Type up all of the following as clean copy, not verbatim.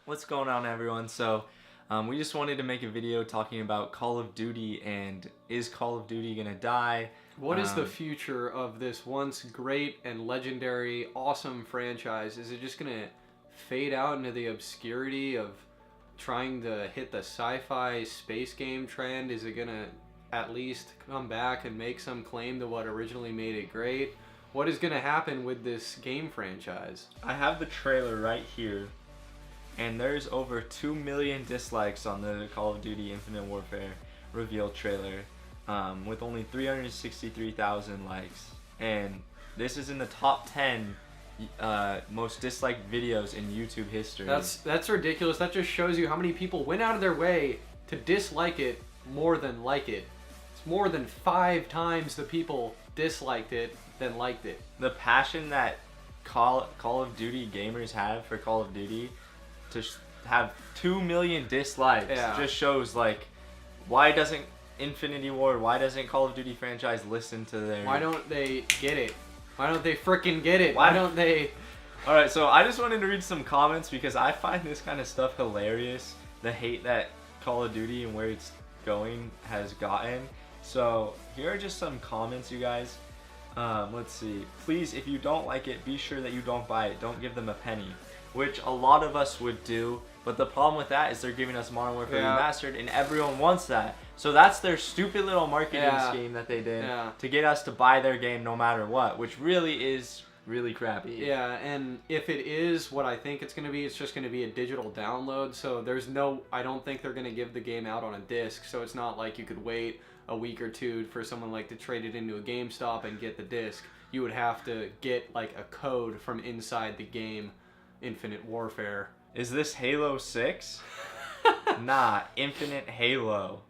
What's going on, everyone? We just wanted to make a video talking about Call of Duty and is Call of Duty gonna die? What is the future of this once great and legendary, awesome franchise? Is it just gonna fade out into the obscurity of trying to hit the sci-fi space game trend? Is it gonna at least come back and make some claim to what originally made it great? What is gonna happen with this game franchise? I have the trailer right here, and there's over 2 million dislikes on the Call of Duty Infinite Warfare reveal trailer, with only 363,000 likes. And this is in the top 10 most disliked videos in YouTube history. That's ridiculous. That just shows you how many people went out of their way to dislike it more than like it. It's more than 5 times the people disliked it than liked it. The passion that Call of Duty gamers have for Call of Duty to have 2 million dislikes just shows, like, why doesn't Infinity Ward, why doesn't Call of Duty franchise listen to their... Why don't they get it? Why don't they freaking get it? Why don't they... Alright, so I just wanted to read some comments because I find this kind of stuff hilarious. The hate that Call of Duty and where it's going has gotten. So here are just some comments, you guys. Let's see. Please, if you don't like it, be sure that you don't buy it. Don't give them a penny. Which a lot of us would do, but the problem with that is they're giving us Modern Warfare Remastered, and everyone wants that. So that's their stupid little marketing scheme that they did to get us to buy their game no matter what, which really is really crappy. Yeah, and if it is what I think it's going to be, it's just going to be a digital download, so I don't think they're going to give the game out on a disc, so it's not like you could wait a week or two for someone like to trade it into a GameStop and get the disc. You would have to get like a code from inside the game Infinite Warfare. Is this Halo 6? Nah, Infinite Halo.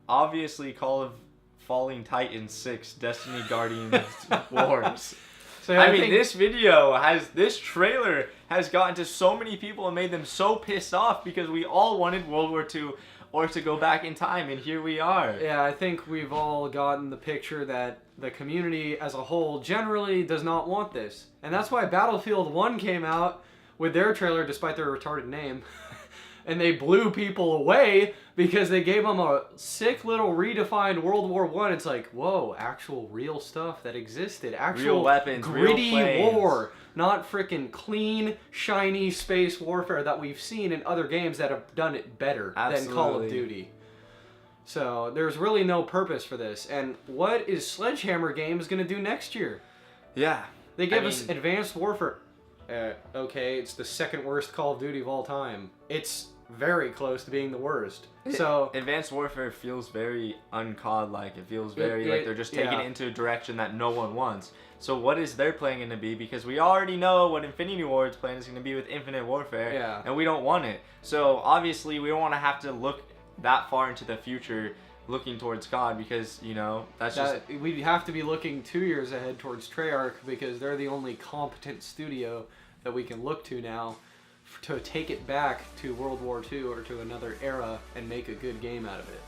Obviously Call of Falling Titans 6, Destiny Guardians Wars. So I mean, this trailer has gotten to so many people and made them so pissed off because we all wanted World War II or to go back in time, and here we are. Yeah, I think we've all gotten the picture that the community as a whole generally does not want this. And that's why Battlefield 1 came out with their trailer, despite their retarded name, and they blew people away because they gave them a sick little redefined World War I. It's like, whoa, actual real stuff that existed. Actual real weapons, gritty real planes. war. Not freaking clean, shiny space warfare that we've seen in other games that have done it better than Call of Duty. So there's really no purpose for this. And what is Sledgehammer Games going to do next year? Yeah. They gave us Advanced Warfare. Okay, it's the second worst Call of Duty of all time. It's very close to being the worst. So Advanced Warfare feels very un-COD-like. It feels very like they're just taking it into a direction that no one wants. So what is their plan going to be? Because we already know what Infinity Ward's plan is going to be with Infinite Warfare, and we don't want it. So obviously we don't want to have to look that far into the future looking towards COD because, you know, we have to be looking 2 years ahead towards Treyarch because they're the only competent studio that we can look to now to take it back to World War II or to another era and make a good game out of it.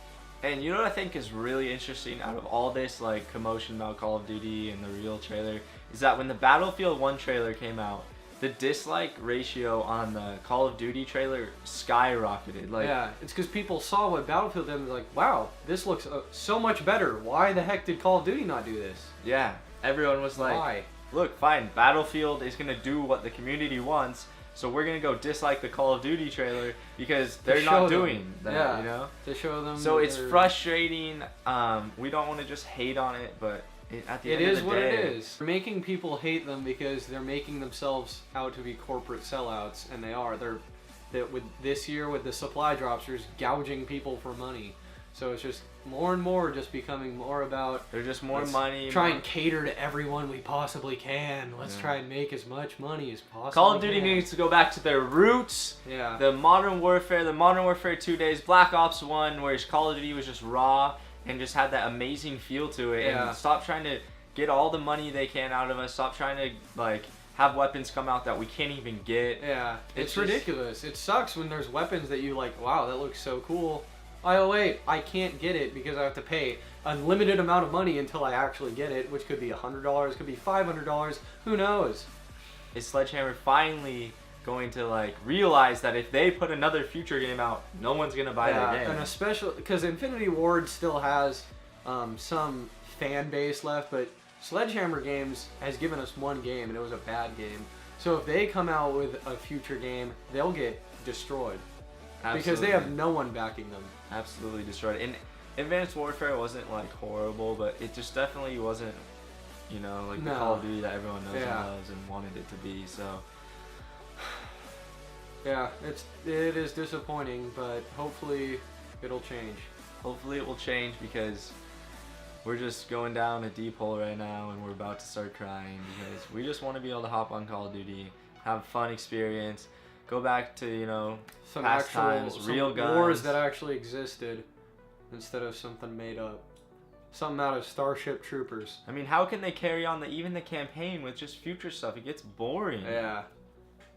And you know what I think is really interesting out of all this like commotion about Call of Duty and the real trailer is that when the Battlefield 1 trailer came out, the dislike ratio on the Call of Duty trailer skyrocketed. Like, yeah, it's because people saw what Battlefield did and were like, wow, this looks so much better. Why the heck did Call of Duty not do this? Yeah, everyone was like, why? Look, fine, Battlefield is going to do what the community wants, so we're going to go dislike the Call of Duty trailer because they're not doing that, you know? To show them. So it's frustrating. We don't want to just hate on it, but at the end of the day... It is what it is. They're making people hate them because they're making themselves out to be corporate sellouts, and they are. With this year, with the supply drops, they're just gouging people for money. So it's just more and more just becoming more about... There's just more money. Try and cater to everyone we possibly can. Let's try and make as much money as possible. Call of Duty needs to go back to their roots. Yeah. The Modern Warfare 2 days, Black Ops 1, where Call of Duty was just raw and just had that amazing feel to it. Yeah. And stop trying to get all the money they can out of us. Stop trying to, like, have weapons come out that we can't even get. Yeah. It's ridiculous. It sucks when there's weapons that you like, wow, that looks so cool. Oh wait, I can't get it because I have to pay unlimited amount of money until I actually get it, which could be $100, could be $500, who knows? Is Sledgehammer finally going to like realize that if they put another future game out, no one's gonna buy their game. And especially because Infinity Ward still has some fan base left, but Sledgehammer Games has given us one game, and it was a bad game. So if they come out with a future game, they'll get destroyed. Absolutely. Because they have no one backing them. Absolutely destroyed. And Advanced Warfare wasn't like horrible, but it just definitely wasn't, you know, like the Call of Duty that everyone knows and loves and wanted it to be. So yeah, it is disappointing, but hopefully it'll change. Hopefully it will change, because we're just going down a deep hole right now, and we're about to start crying because we just want to be able to hop on Call of Duty, have a fun experience, go back to, you know, some past actual times, real guns. Wars that actually existed instead of something made up. Something out of Starship Troopers. I mean, how can they carry on even the campaign with just future stuff? It gets boring. Yeah.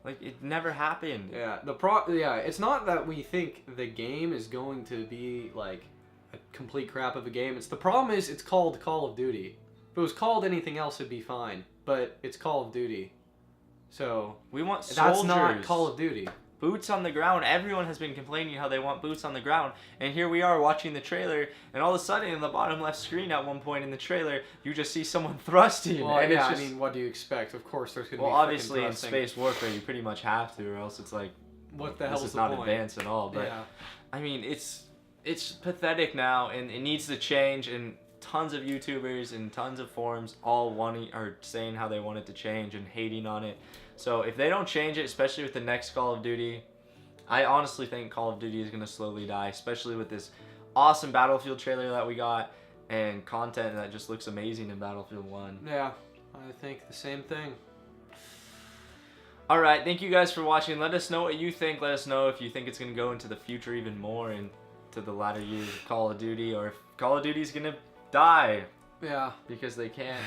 Like, it never happened. Yeah. It's not that we think the game is going to be like a complete crap of a game. The problem is it's called Call of Duty. If it was called anything else, it'd be fine. But it's Call of Duty. So we want soldiers. That's not Call of Duty. Boots on the ground. Everyone has been complaining how they want boots on the ground. And here we are watching the trailer, and all of a sudden in the bottom left screen at one point in the trailer, you just see someone thrusting. Well, and yeah, it's just, I mean, what do you expect? Of course there's going to be obviously in thrusting. Space Warfare you pretty much have to, or else it's like, what the hell is the not point? advanced at all. But yeah. I mean, it's pathetic now, and it needs to change, and tons of YouTubers and tons of forums all are saying how they want it to change and hating on it. So if they don't change it, especially with the next Call of Duty, I honestly think Call of Duty is going to slowly die, especially with this awesome Battlefield trailer that we got and content that just looks amazing in Battlefield 1. Yeah, I think the same thing. Alright, thank you guys for watching. Let us know what you think. Let us know if you think it's going to go into the future even more, into the latter years of Call of Duty, or if Call of Duty is going to die. Yeah. Because they can't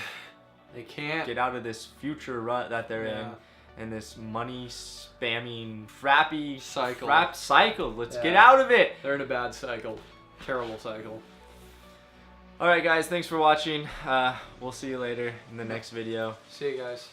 get out of this future rut that they're in. And this money spamming frappy cycle. Let's get out of it. They're in a bad cycle. Terrible cycle. Alright guys, thanks for watching. We'll see you later in the next video. See you guys.